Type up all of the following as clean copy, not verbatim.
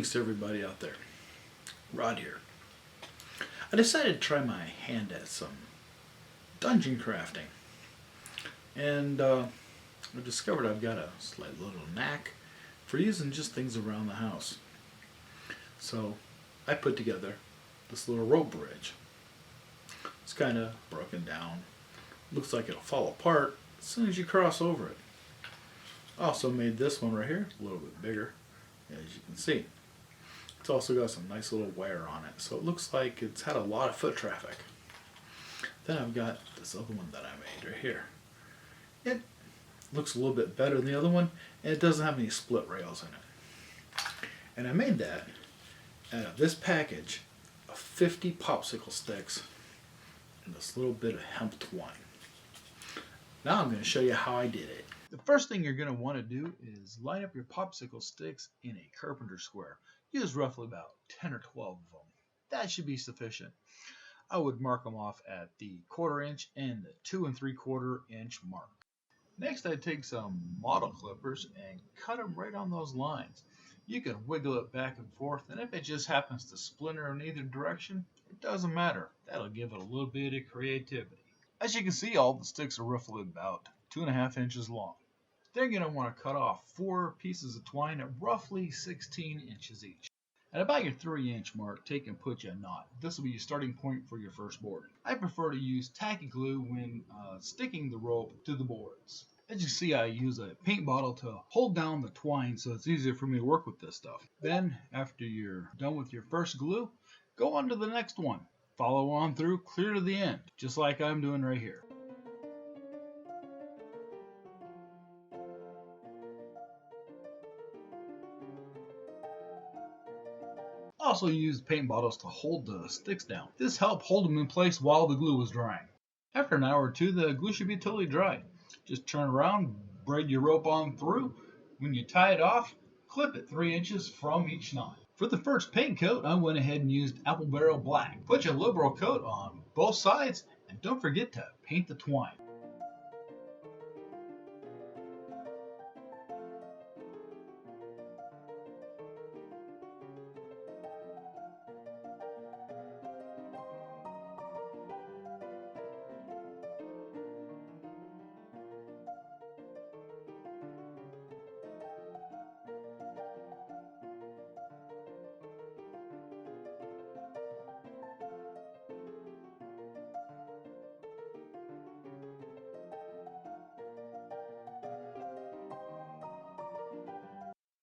Greetings to everybody out there. Rod here. I decided to try my hand at some dungeon crafting. And I discovered I've got a slight little knack for using just things around the house. So I put together this little rope bridge. It's kind of broken down. Looks like it'll fall apart as soon as you cross over it. Also made this one right here a little bit bigger, as you can see. It's also got some nice little wear on it, so it looks like it's had a lot of foot traffic. Then I've got this other one that I made right here. It looks a little bit better than the other one, and it doesn't have any split rails in it. And I made that out of this package of 50 popsicle sticks and this little bit of hemp twine. Now I'm going to show you how I did it. The first thing you're going to want to do is line up your popsicle sticks in a carpenter square. Use roughly about 10 or 12 of them. That should be sufficient. I would mark them off at the 1/4 inch and the 2 3/4 inch mark. Next I'd take some model clippers and cut them right on those lines. You can wiggle it back and forth, and if it just happens to splinter in either direction, it doesn't matter. That'll give it a little bit of creativity. As you can see, all the sticks are roughly about 2.5 inches long. Then you're going to want to cut off 4 pieces of twine at roughly 16 inches each. At about your 3-inch mark, take and put you a knot. This will be your starting point for your first board. I prefer to use tacky glue when sticking the rope to the boards. As you see, I use a paint bottle to hold down the twine so it's easier for me to work with this stuff. Then, after you're done with your first glue, go on to the next one. Follow on through clear to the end, just like I'm doing right here. Also use paint bottles to hold the sticks down. This helped hold them in place while the glue was drying. After an hour or two, the glue should be totally dry. Just turn around, braid your rope on through. When you tie it off, clip it 3 inches from each knot. For the first paint coat, I went ahead and used Apple Barrel Black. Put your liberal coat on both sides, and don't forget to paint the twine.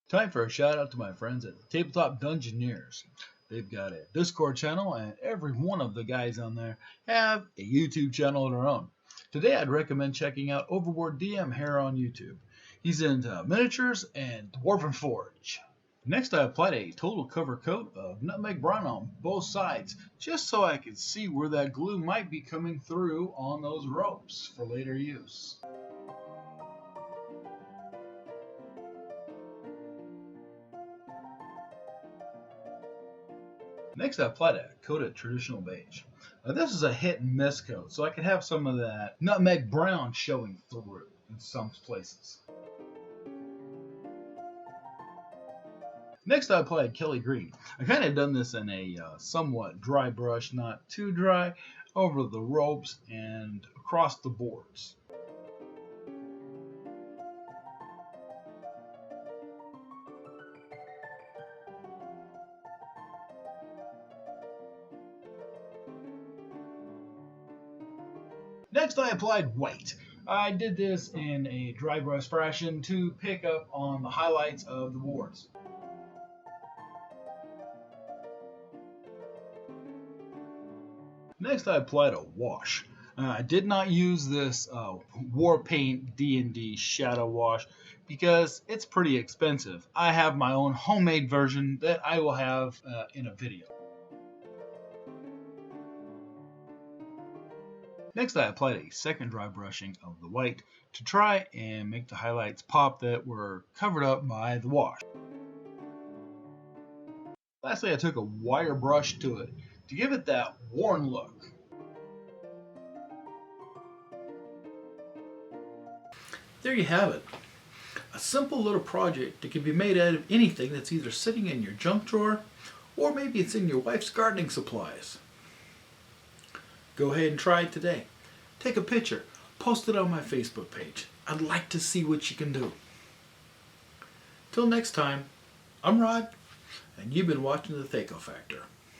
Time for a shout out to my friends at the Tabletop Dungeoneers. They've got a Discord channel, and every one of the guys on there have a YouTube channel of their own. Today I'd recommend checking out Overboard DM here on YouTube. He's into miniatures and Dwarven Forge. Next I applied a total cover coat of nutmeg brown on both sides, just so I could see where that glue might be coming through on those ropes for later use. Next I applied a coat of traditional beige. This is a hit and miss coat, so I could have some of that nutmeg brown showing through in some places. Next I applied Kelly Green. I kind of done this in a somewhat dry brush, not too dry, over the ropes and across the boards. Next I applied white. I did this in a dry brush fashion to pick up on the highlights of the boards. Next I applied a wash. I did not use this Warpaint D&D Shadow Wash because it's pretty expensive. I have my own homemade version that I will have in a video. Next I applied a second dry brushing of the white to try and make the highlights pop that were covered up by the wash. Lastly I took a wire brush to it to give it that worn look. There you have it. A simple little project that can be made out of anything that's either sitting in your junk drawer or maybe it's in your wife's gardening supplies. Go ahead and try it today. Take a picture, post it on my Facebook page. I'd like to see what you can do. Till next time, I'm Rod, and you've been watching the Thaco Factor.